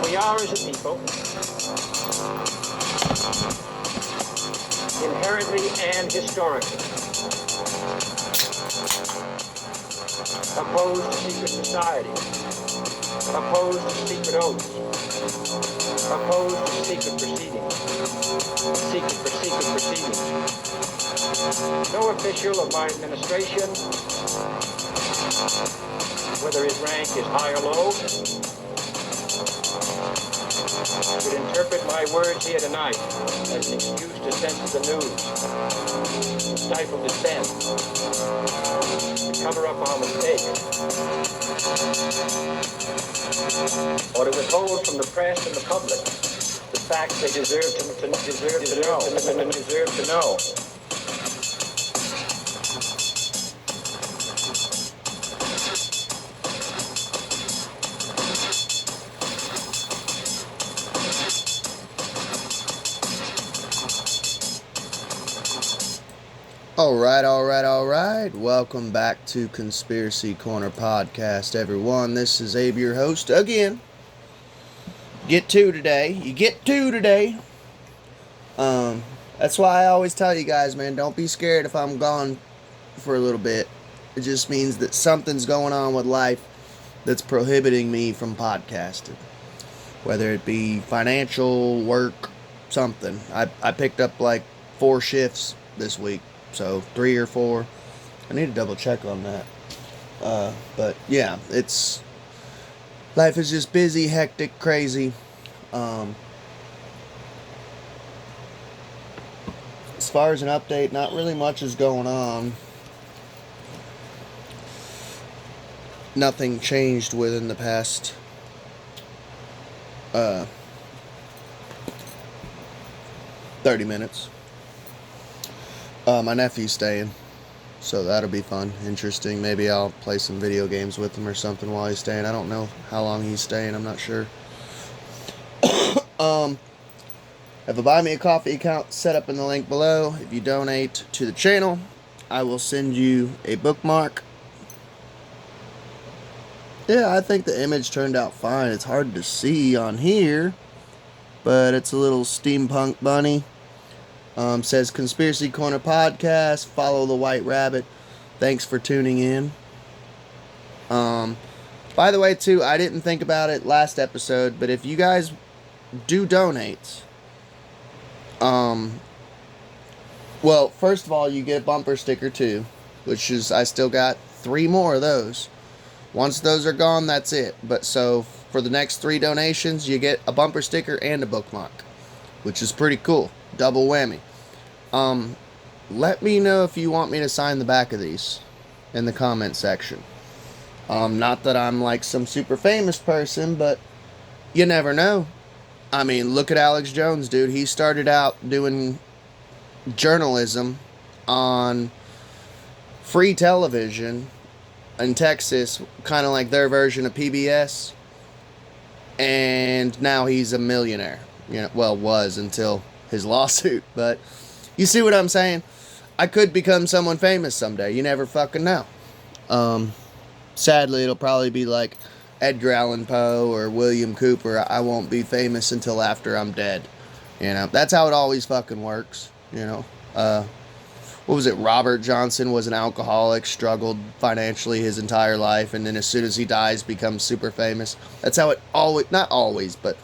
we are as a people, inherently and historically, opposed to secret societies, opposed to secret oaths, opposed to secret proceedings. No official of my administration, whether his rank is high or low, should interpret my words here tonight as an excuse to censor the news, to stifle dissent, to cover up our mistakes, or to withhold from the press and the public the facts they deserve to know. All right. Welcome back to Conspiracy Corner Podcast, everyone. This is Abe, your host, again. You get two today. That's why I always tell you guys, man, don't be scared if I'm gone for a little bit. It just means that something's going on with life that's prohibiting me from podcasting. Whether it be financial, work, something. I picked up like 4 shifts this week. So 3 or 4. I need to double check on that. But yeah, life is just busy, hectic, crazy. As far as an update, not really much is going on. Nothing changed within the past 30 minutes. My nephew's staying, so that'll be fun, interesting. Maybe I'll play some video games with him or something while he's staying. I don't know how long he's staying, I'm not sure. I have a Buy Me a Coffee account set up in the link below. If you donate to the channel, I will send you a bookmark. Yeah, I think the image turned out fine. It's hard to see on here, but it's a little steampunk bunny. Says Conspiracy Corner Podcast. Follow the White Rabbit. Thanks for tuning in. By the way, too, I didn't think about it last episode, but if you guys do donate, well, first of all, you get a bumper sticker too, which is, I still got 3 more of those. Once those are gone, that's it. But so for the next 3 donations, you get a bumper sticker and a bookmark, which is pretty cool. Double whammy. Let me know if you want me to sign the back of these in the comment section. Not that I'm like some super famous person, but you never know. I mean, look at Alex Jones, dude. He started out doing journalism on free television in Texas, kind of like their version of PBS. And now he's a millionaire. Was until his lawsuit, but you see what I'm saying? I could become someone famous someday. You never fucking know. Sadly, it'll probably be like Edgar Allan Poe or William Cooper. I won't be famous until after I'm dead. That's how it always fucking works. What was it? Robert Johnson was an alcoholic, struggled financially his entire life, and then as soon as he dies, becomes super famous. That's how it always, not always, but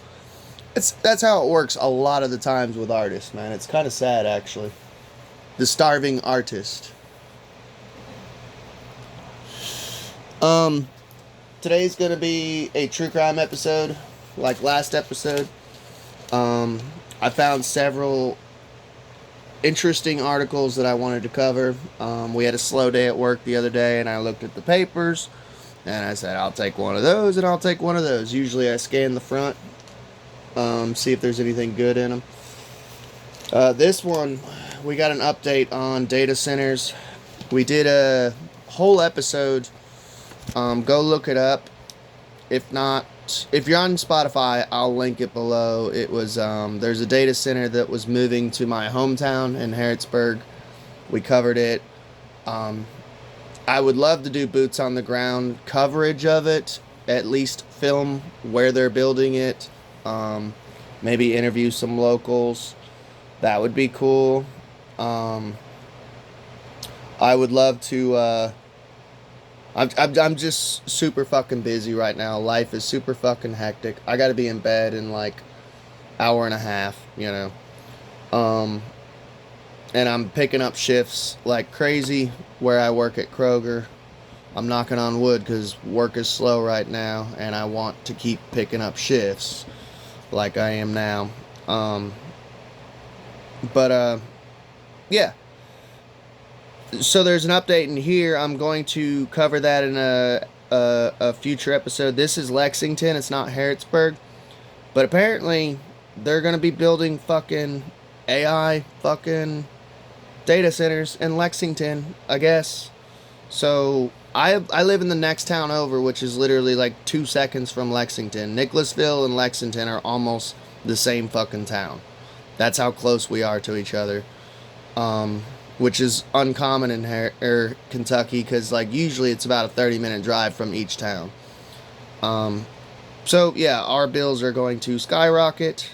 that's how it works a lot of the times with artists, man. It's kind of sad, actually. The starving artist. Today's gonna be a true crime episode, like last episode. I found several interesting articles that I wanted to cover. We had a slow day at work the other day, and I looked at the papers, and I said, I'll take one of those, and I'll take one of those. Usually I scan the front. See if there's anything good in them. This one, we got an update on data centers. We did a whole episode. Go look it up. If not, if you're on Spotify, I'll link it below. It was, there's a data center that was moving to my hometown in Harrodsburg. We covered it. I would love to do boots on the ground coverage of it. At least film where they're building it. Maybe interview some locals. That would be cool. I would love to. I'm just super fucking busy right now. Life is super fucking hectic. I got to be in bed in like hour and a half. And I'm picking up shifts like crazy where I work at Kroger. I'm knocking on wood because work is slow right now, and I want to keep picking up shifts like I am now. Yeah. So there's an update in here. I'm going to cover that in a future episode. This is Lexington. It's not Harrodsburg. But apparently, they're going to be building fucking AI fucking data centers in Lexington, I guess. So I live in the next town over, which is literally like 2 seconds from Lexington. Nicholasville and Lexington are almost the same fucking town. That's how close we are to each other. Which is uncommon in Kentucky, because like usually it's about a 30-minute drive from each town. So yeah, our bills are going to skyrocket,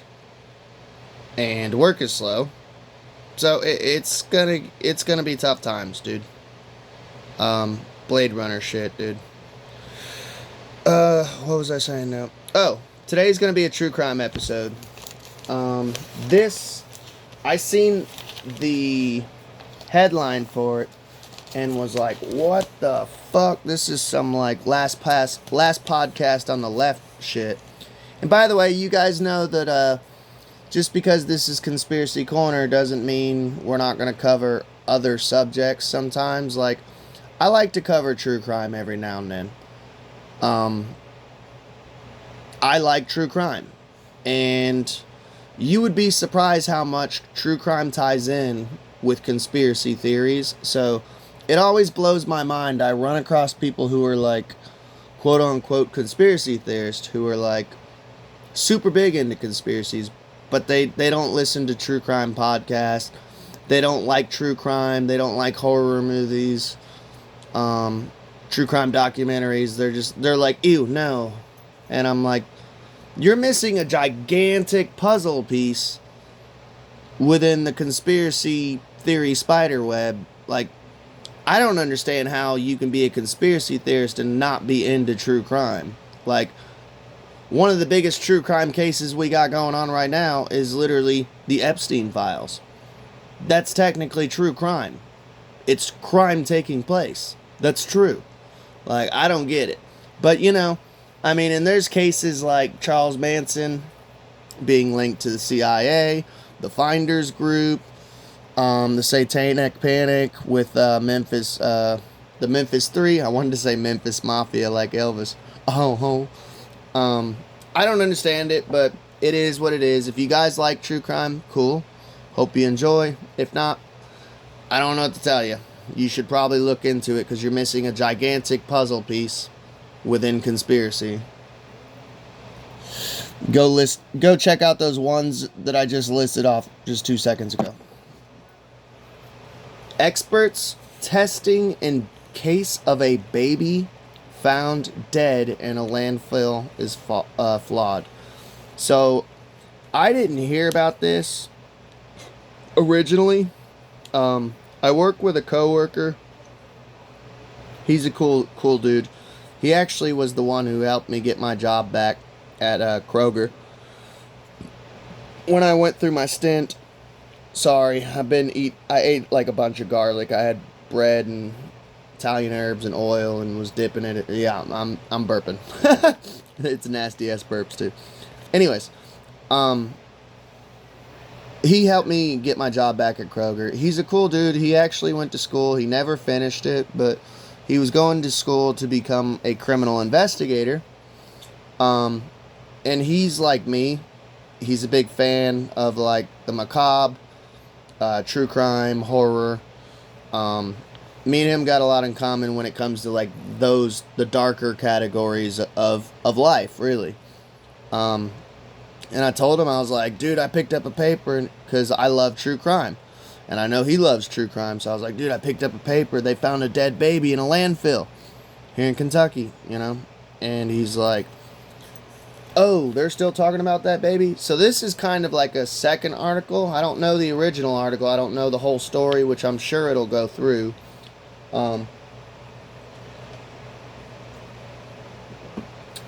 and work is slow. So it's gonna be tough times, dude. Blade Runner shit, dude. What was I saying now? Oh, today's gonna be a true crime episode. I seen the headline for it and was like, what the fuck? This is some like last podcast on the left shit. And by the way, you guys know that just because this is Conspiracy Corner doesn't mean we're not going to cover other subjects sometimes. Like, I like to cover true crime every now and then. I like true crime. And you would be surprised how much true crime ties in with conspiracy theories. So it always blows my mind. I run across people who are like, quote unquote, conspiracy theorists, who are like super big into conspiracies, but they don't listen to true crime podcasts. They don't like true crime. They don't like horror movies, true crime documentaries. They're like, ew, no. And I'm like, you're missing a gigantic puzzle piece within the conspiracy theory spider web. Like, I don't understand how you can be a conspiracy theorist and not be into true crime. Like, one of the biggest true crime cases we got going on right now is literally the Epstein files. That's technically true crime. It's crime taking place. That's true. Like, I don't get it. But, I mean, and there's cases like Charles Manson being linked to the CIA, the Finders Group, the Satanic Panic with the Memphis 3. I wanted to say Memphis Mafia like Elvis. I don't understand it, but it is what it is. If you guys like true crime, cool. Hope you enjoy. If not, I don't know what to tell you. You should probably look into it, because you're missing a gigantic puzzle piece within conspiracy. Go check out those ones that I just listed off just 2 seconds ago. Experts testing in case of a baby found dead in a landfill is flawed. So, I didn't hear about this originally. I work with a coworker. He's a cool dude. He actually was the one who helped me get my job back at Kroger. When I went through my stint, sorry, I ate like a bunch of garlic. I had bread and Italian herbs and oil and was dipping in it. Yeah, I'm burping. It's nasty ass burps too. Anyways, he helped me get my job back at Kroger. He's a cool dude. He actually went to school. He never finished it, but he was going to school to become a criminal investigator. And he's like me. He's a big fan of like the macabre, true crime, horror. Me and him got a lot in common when it comes to like the darker categories of life, really. And I told him, I was like, dude, I picked up a paper because I love true crime. And I know he loves true crime. So I was like, dude, I picked up a paper. They found a dead baby in a landfill here in Kentucky, And he's like, Oh, they're still talking about that baby? So this is kind of like a second article. I don't know the original article. I don't know the whole story, which I'm sure it'll go through. Um,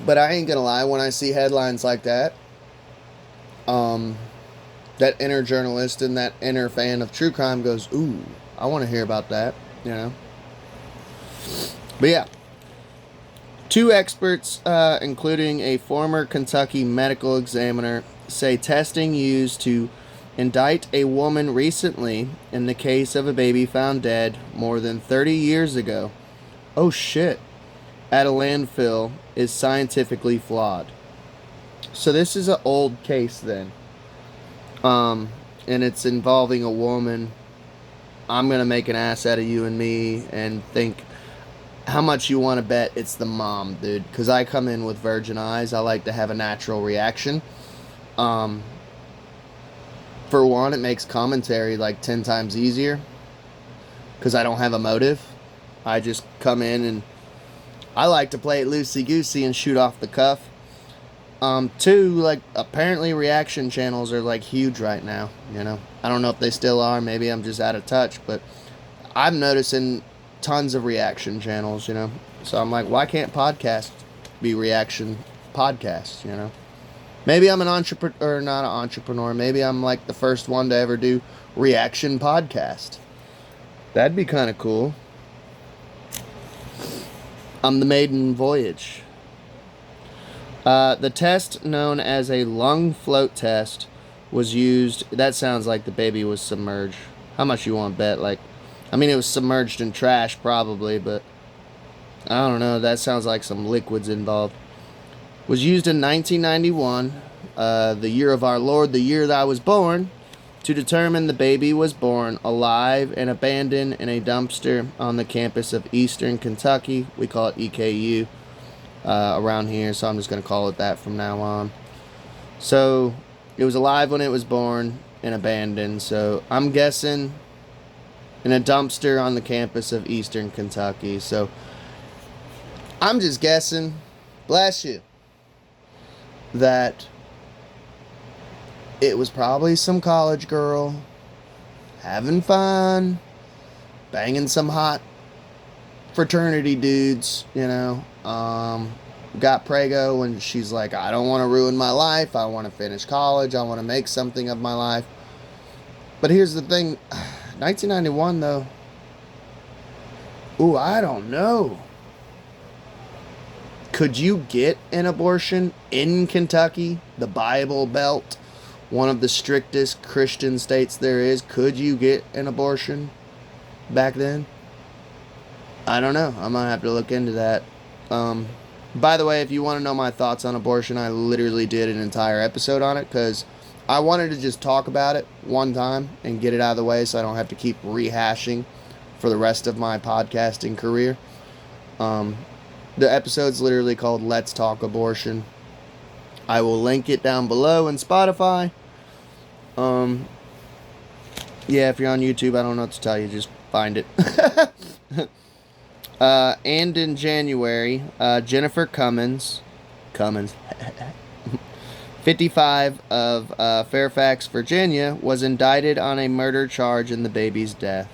but I ain't gonna lie, when I see headlines like that, that inner journalist and that inner fan of true crime goes, ooh, I want to hear about that, you know? But yeah. Two experts, including a former Kentucky medical examiner, say testing used to indict a woman recently in the case of a baby found dead more than 30 years ago. Oh shit. At a landfill is scientifically flawed. So this is an old case then. And it's involving a woman. I'm gonna make an ass out of you and me and think how much you want to bet it's the mom, dude. Because I come in with virgin eyes. I like to have a natural reaction. For one, it makes commentary like 10 times easier. Because I don't have a motive. I just come in and I like to play it loosey-goosey and shoot off the cuff. Two, like, apparently reaction channels are, like, huge right now, you know? I don't know if they still are. Maybe I'm just out of touch. But I'm noticing tons of reaction channels, you know? So I'm like, why can't podcasts be reaction podcasts, you know? Maybe I'm an entrepreneur, or not an entrepreneur. Maybe I'm, like, the first one to ever do reaction podcast. That'd be kind of cool. I'm the maiden voyage. The test, known as a lung float test, was used. That sounds like the baby was submerged. How much you want to bet? Like, I mean, it was submerged in trash probably, but I don't know. That sounds like some liquids involved. Was used in 1991, the year of our Lord, the year that I was born, to determine the baby was born alive and abandoned in a dumpster on the campus of Eastern Kentucky. We call it EKU around here, so I'm just going to call it that from now on. So it was alive when it was born and abandoned. So I'm guessing in a dumpster on the campus of Eastern Kentucky. So I'm just guessing, bless you, that it was probably some college girl having fun, banging some hot fraternity dudes, you know. Got prego and she's like, I don't want to ruin my life. I want to finish college. I want to make something of my life. But here's the thing. 1991, though. Ooh, I don't know. Could you get an abortion in Kentucky, the Bible Belt, one of the strictest Christian states there is? Could you get an abortion back then? I don't know. I'm going to have to look into that. By the way, if you want to know my thoughts on abortion, I literally did an entire episode on it because I wanted to just talk about it one time and get it out of the way so I don't have to keep rehashing for the rest of my podcasting career. The episode's literally called Let's Talk Abortion. I will link it down below in Spotify. Yeah, if you're on YouTube, I don't know what to tell you. Just find it. And in January, Jennifer Cummins, 55 of Fairfax, Virginia, was indicted on a murder charge in the baby's death.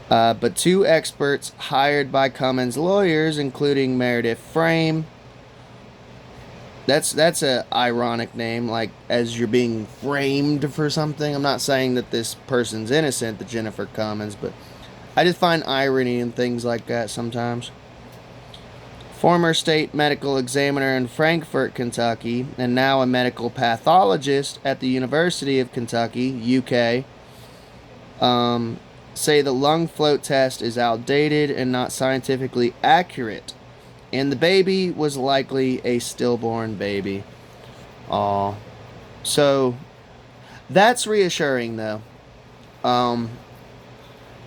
But two experts hired by Cummins' lawyers, including Meredith Frame. That's a ironic name, like as you're being framed for something. I'm not saying that this person's innocent, the Jennifer Cummins, but I just find irony in things like that sometimes. Former state medical examiner in Frankfort, Kentucky, and now a medical pathologist at the University of Kentucky, UK, say the lung float test is outdated and not scientifically accurate, and the baby was likely a stillborn baby. Aw. So, that's reassuring, though.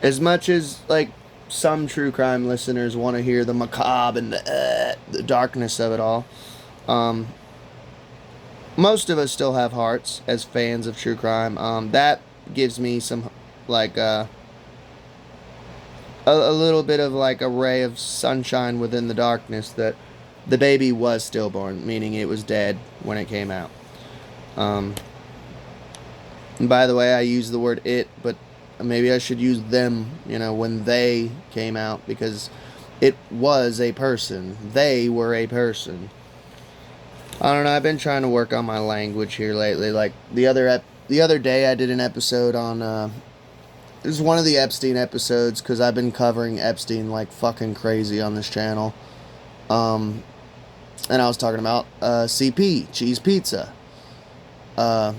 As much as, like, some true crime listeners want to hear the macabre and the darkness of it all, most of us still have hearts as fans of true crime. That gives me some, like, a little bit of, like, a ray of sunshine within the darkness that The baby was stillborn, meaning it was dead when it came out. And by the way, I use the word it, but maybe I should use them, when they came out, because it was a person. They were a person. I don't know, I've been trying to work on my language here lately. Like, the other day I did an episode on, it was one of the Epstein episodes, because I've been covering Epstein like fucking crazy on this channel. And I was talking about CP, cheese pizza. And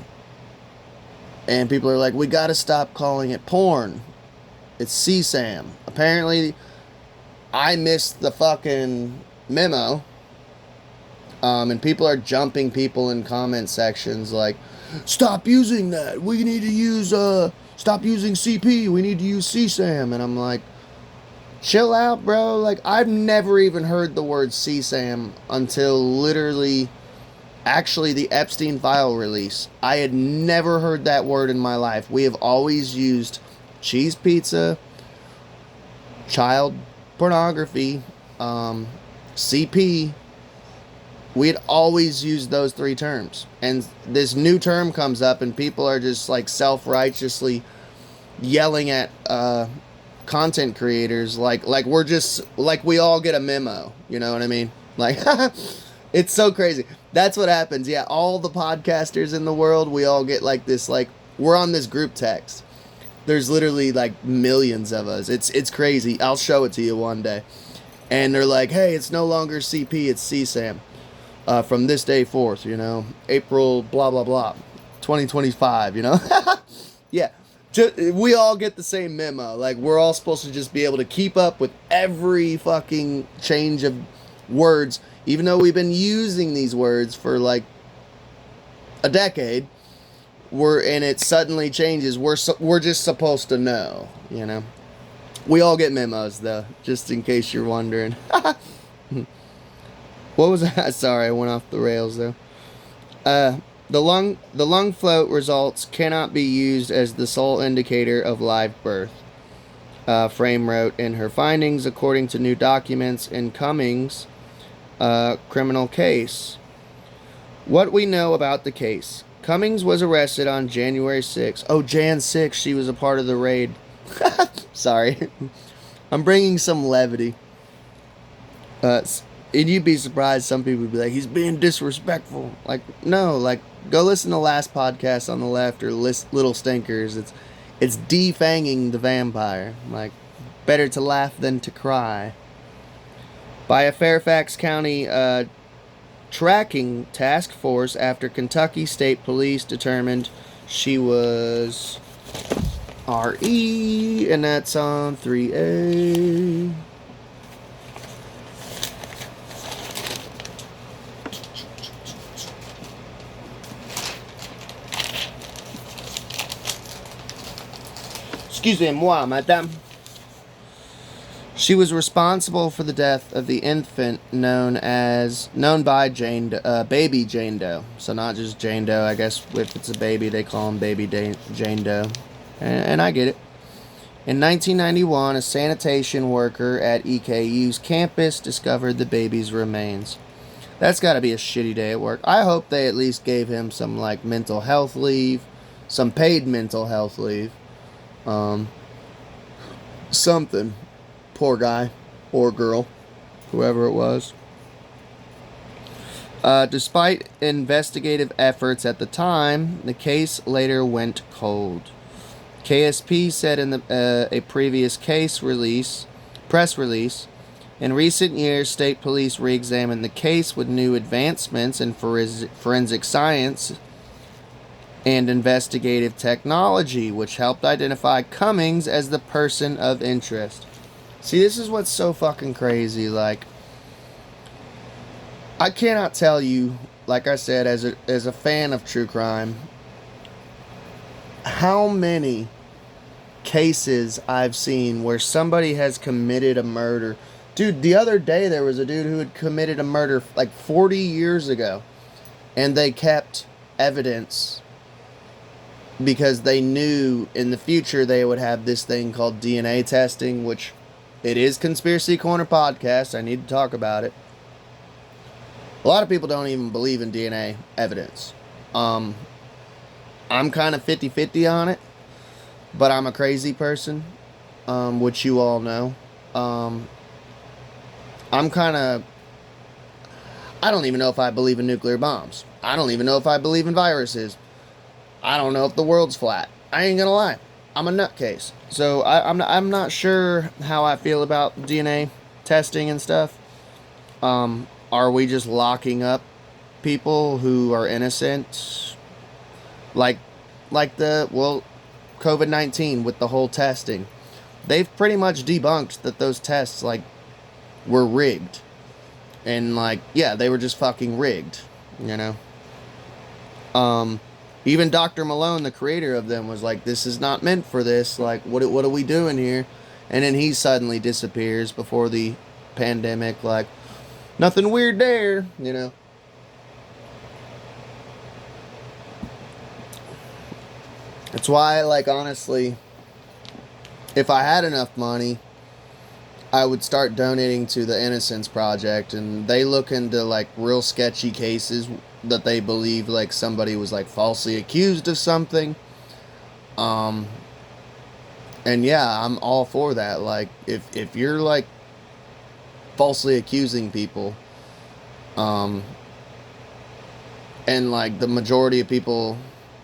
people are like, we gotta stop calling it porn. It's CSAM. Apparently, I missed the fucking memo. And people are jumping people in comment sections like, stop using that. We need to use, stop using CP. We need to use CSAM. And I'm like, chill out, bro. Like, I've never even heard the word CSAM until literally, actually, the Epstein file release. I had never heard that word in my life. We have always used cheese pizza, child pornography, CP. We had always used those three terms. And this new term comes up and people are just like self-righteously yelling at content creators like we're just like we all get a memo, you know what I mean? Like it's so crazy. That's what happens. Yeah, all the podcasters in the world, we all get like this, like we're on this group text. There's literally like millions of us. It's crazy. I'll show it to you one day. And they're like, "Hey, it's no longer CP, it's CSAM. From this day forth, April blah blah blah 2025, Yeah. We all get the same memo. Like, we're all supposed to just be able to keep up with every fucking change of words, even though we've been using these words for like a decade. And it suddenly changes. We're just supposed to know, We all get memos, though, just in case you're wondering. What was that? Sorry, I went off the rails there. The lung float results cannot be used as the sole indicator of live birth. Frame wrote in her findings, according to new documents in Cummings' criminal case. What we know about the case. Cummings was arrested on January 6. Oh, Jan 6, she was a part of the raid. Sorry. I'm bringing some levity. And you'd be surprised, some people would be like, he's being disrespectful. Like, no, like, go listen to last podcast on the left or Little Stinkers. It's defanging the vampire. Like, better to laugh than to cry. By a Fairfax County tracking task force after Kentucky State Police determined she was RE, and that's on 3A. Excusez-moi, madame. She was responsible for the death of the infant known by baby Jane Doe. So not just Jane Doe. I guess if it's a baby, they call him baby Jane Doe. And I get it. In 1991, a sanitation worker at EKU's campus discovered the baby's remains. That's got to be a shitty day at work. I hope they at least gave him some like mental health leave, some paid mental health leave. Something. Poor guy. Or girl. Whoever it was. Despite investigative efforts at the time, the case later went cold. KSP said in a previous press release, in recent years, state police re-examined the case with new advancements in forensic science and investigative technology, which helped identify Cummings as the person of interest. See, this is what's so fucking crazy. Like, I cannot tell you, like I said, as a fan of true crime, how many cases I've seen where somebody has committed a murder. Dude, the other day there was a dude who had committed a murder like 40 years ago, and they kept evidence because they knew in the future they would have this thing called DNA testing, which it is Conspiracy Corner Podcast. I need to talk about it. A lot of people don't even believe in DNA evidence. I'm kind of 50-50 on it, but I'm a crazy person, which you all know. I'm kind of... I don't even know if I believe in nuclear bombs. I don't even know if I believe in viruses. I don't know if the world's flat. I ain't gonna lie. I'm a nutcase. So I'm not sure how I feel about DNA testing and stuff. Are we just locking up people who are innocent? Like COVID-19 with the whole testing. They've pretty much debunked that those tests, like, were rigged. And, like, yeah, they were just fucking rigged, you know? Even Dr. Malone, the creator of them, was like, this is not meant for this. Like, what are we doing here? And then he suddenly disappears before the pandemic. Like, nothing weird there, you know? That's why, like, honestly, if I had enough money, I would start donating to the Innocence Project, and they look into, like, real sketchy cases that they believe, like, somebody was, like, falsely accused of something. And yeah, I'm all for that. Like, if you're, like, falsely accusing people, and, like, the majority of people,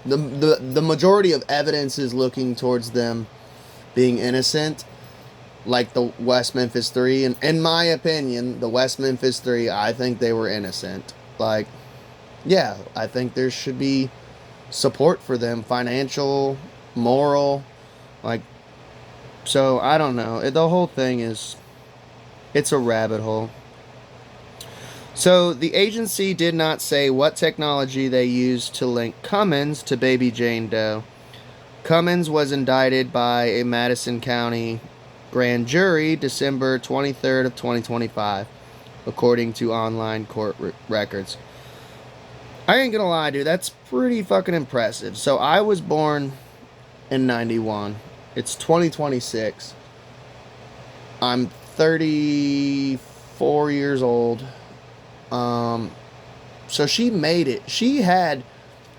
the majority of evidence is looking towards them being innocent, like the West Memphis 3, and in my opinion, the West Memphis 3, I think they were innocent. Like, yeah, I think there should be support for them, financial, moral, like, so I don't know. The whole thing is, it's a rabbit hole. So the agency did not say what technology they used to link Cummins to baby Jane Doe. Cummins was indicted by a Madison County grand jury December 23rd of 2025, according to online court records. I ain't gonna lie, dude, that's pretty fucking impressive. So I was born in 91. It's 2026. I'm 34 years old. So she made it. She had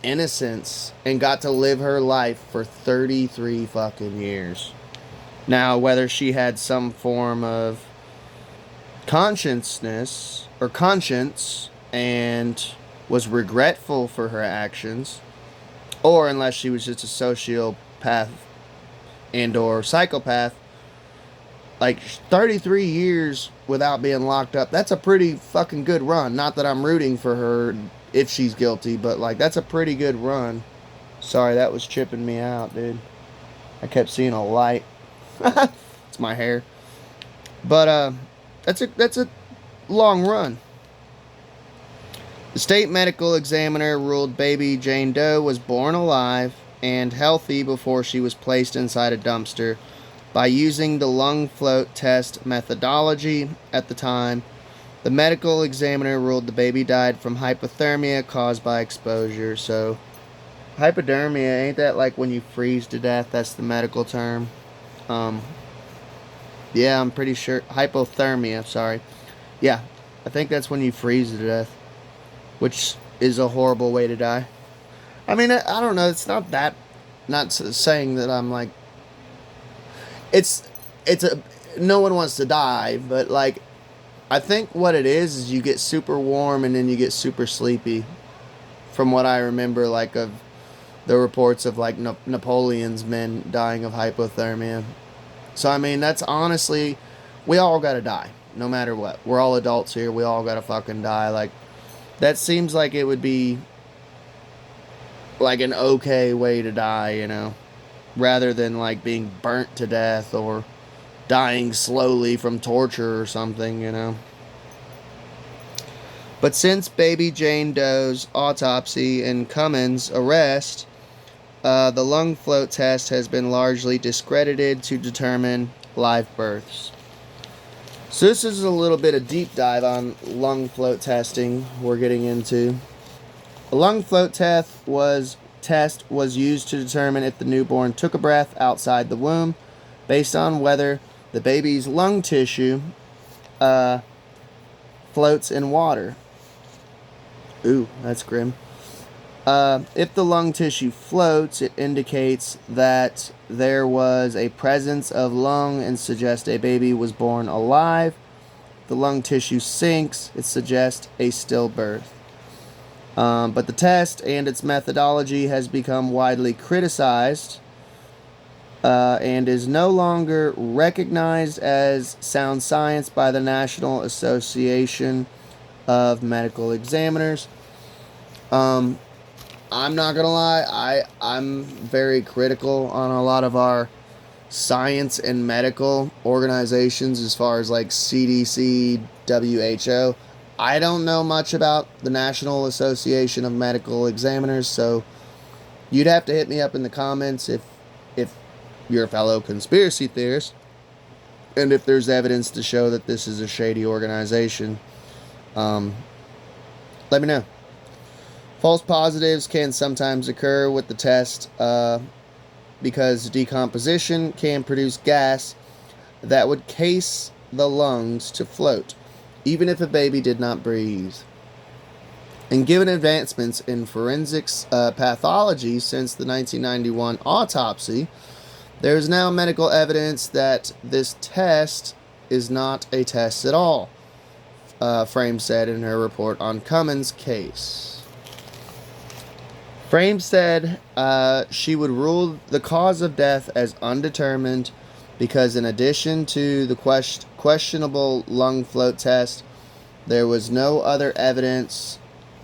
innocence and got to live her life for 33 fucking years. Now, whether she had some form of consciousness or conscience and was regretful for her actions, or unless she was just a sociopath and or psychopath, like 33 years without being locked up, that's a pretty fucking good run. Not that I'm rooting for her if she's guilty, but like, that's a pretty good run. Sorry, that was tripping me out, dude. I kept seeing a light. It's my hair. But that's a long run. The state medical examiner ruled baby Jane Doe was born alive and healthy before she was placed inside a dumpster by using the lung float test methodology. At the time, the medical examiner ruled the baby died from hypothermia caused by exposure. So, hypothermia, ain't that like when you freeze to death? That's the medical term. Yeah, I'm pretty sure. Hypothermia, sorry. Yeah, I think that's when you freeze to death, which is a horrible way to die. I mean, I don't know. It's not that. Not saying that I'm like. It's a. No one wants to die, but like, I think what it is you get super warm and then you get super sleepy. From what I remember, like, of the reports of like Napoleon's men dying of hypothermia. So I mean, that's honestly, we all gotta die, no matter what. We're all adults here. We all gotta fucking die. Like, that seems like it would be like an okay way to die, you know, rather than like being burnt to death or dying slowly from torture or something, you know. But since baby Jane Doe's autopsy and Cummins' arrest, the lung float test has been largely discredited to determine live births. So this is a little bit of deep dive on lung float testing we're getting into. A lung float test was used to determine if the newborn took a breath outside the womb based on whether the baby's lung tissue floats in water. Ooh, that's grim. If the lung tissue floats, it indicates that there was a presence of lung and suggests a baby was born alive. The lung tissue sinks, it suggests a stillbirth. But the test and its methodology has become widely criticized and is no longer recognized as sound science by the National Association of Medical Examiners. I'm not gonna lie, I'm very critical on a lot of our science and medical organizations as far as like CDC, WHO. I don't know much about the National Association of Medical Examiners, so you'd have to hit me up in the comments if you're a fellow conspiracy theorist and if there's evidence to show that this is a shady organization. Let me know. False positives can sometimes occur with the test because decomposition can produce gas that would cause the lungs to float, even if a baby did not breathe. And given advancements in forensics pathology since the 1991 autopsy, there is now medical evidence that this test is not a test at all, Frame said in her report on Cummins' case. Frame said she would rule the cause of death as undetermined because in addition to the questionable lung float test, there was no other evidence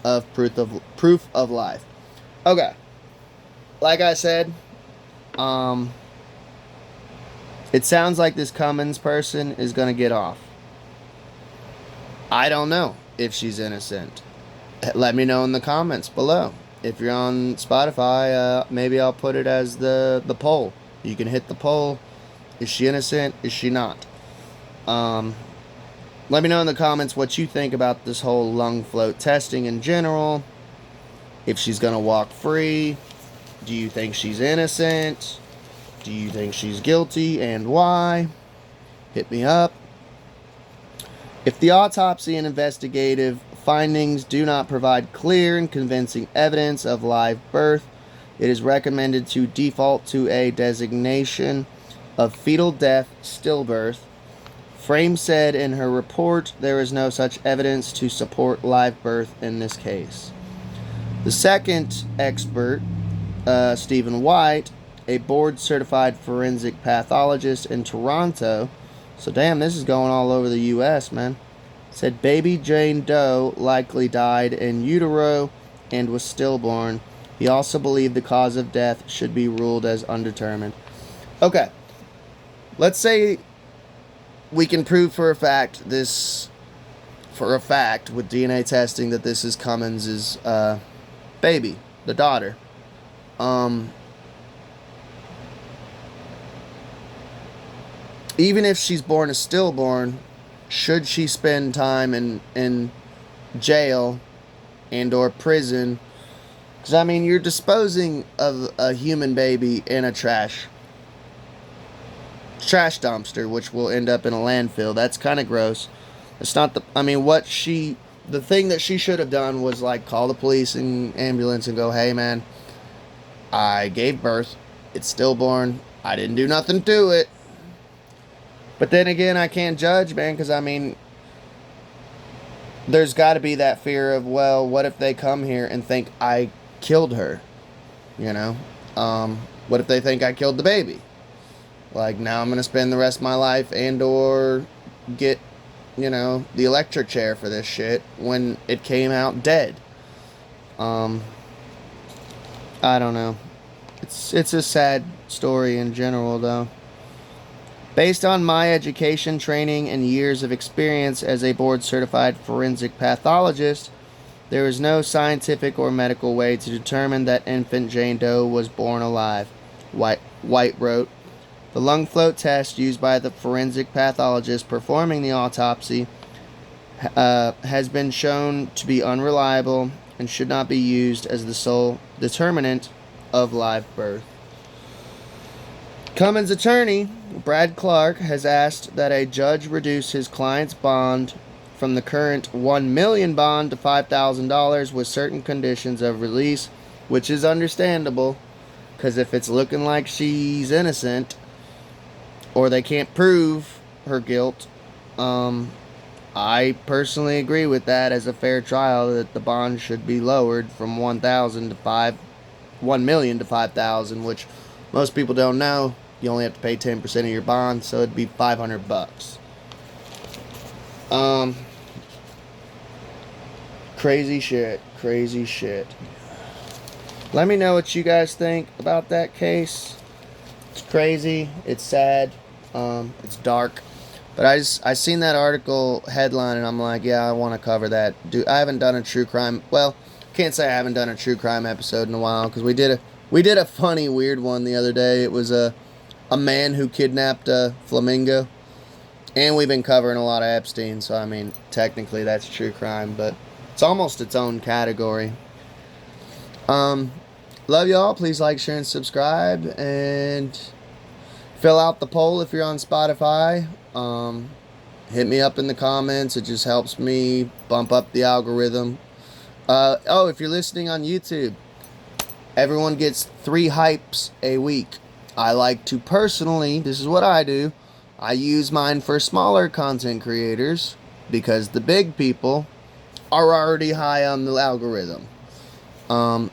of proof of life. Okay. Like I said, it sounds like this Cummins person is going to get off. I don't know if she's innocent. Let me know in the comments below. If you're on Spotify, maybe I'll put it as the poll. You can hit the poll. Is she innocent? Is she not? Let me know in the comments what you think about this whole lung float testing in general. If she's going to walk free. Do you think she's innocent? Do you think she's guilty and why? Hit me up. If the autopsy and investigative findings do not provide clear and convincing evidence of live birth, it is recommended to default to a designation of fetal death stillbirth. Frame said in her report there is no such evidence to support live birth in this case. The second expert, Stephen White, a board-certified forensic pathologist in Toronto, so damn, this is going all over the U.S., man, said baby Jane Doe likely died in utero and was stillborn. He also believed the cause of death should be ruled as undetermined. Okay, let's say we can prove for a fact with DNA testing that this is Cummins' baby, the daughter. Even if she's born a stillborn, should she spend time in jail and or prison? Because, I mean, you're disposing of a human baby in a trash dumpster, which will end up in a landfill. That's kind of gross. It's not the... I mean, the thing that she should have done was, like, call the police and ambulance and go, hey, man, I gave birth. It's stillborn. I didn't do nothing to it. But then again, I can't judge, man, because, I mean, there's got to be that fear of, well, what if they come here and think I killed her? You know? What if they think I killed the baby? Like, now I'm going to spend the rest of my life and or get, you know, the electric chair for this shit when it came out dead. I don't know. It's a sad story in general, though. Based on my education, training, and years of experience as a board-certified forensic pathologist, there is no scientific or medical way to determine that infant Jane Doe was born alive, White wrote. The lung float test used by the forensic pathologist performing the autopsy has been shown to be unreliable and should not be used as the sole determinant of live birth. Cummins' attorney, Brad Clark, has asked that a judge reduce his client's bond from the current $1 million bond to $5,000 with certain conditions of release, which is understandable, because if it's looking like she's innocent or they can't prove her guilt, I personally agree with that as a fair trial, that the bond should be lowered from $1 million to $5,000, which most people don't know. You only have to pay 10% of your bond, so it'd be $500. Crazy shit. Crazy shit. Let me know what you guys think about that case. It's crazy. It's sad. It's dark. But I seen that article headline and I'm like, yeah, I want to cover that. I haven't done a true crime. Well, can't say I haven't done a true crime episode in a while, because we did a funny, weird one the other day. It was a man who kidnapped a flamingo. And we've been covering a lot of Epstein, so I mean, technically that's true crime, but it's almost its own category. Love y'all. Please like, share, and subscribe, and fill out the poll if you're on Spotify. Hit me up in the comments. It just helps me bump up the algorithm. If you're listening on YouTube, everyone gets 3 hypes a week. I like to personally, this is what I do, I use mine for smaller content creators, because the big people are already high on the algorithm.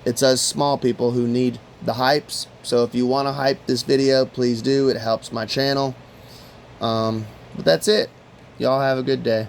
It's us small people who need the hypes. So if you want to hype this video, please do. It helps my channel. But that's it. Y'all have a good day.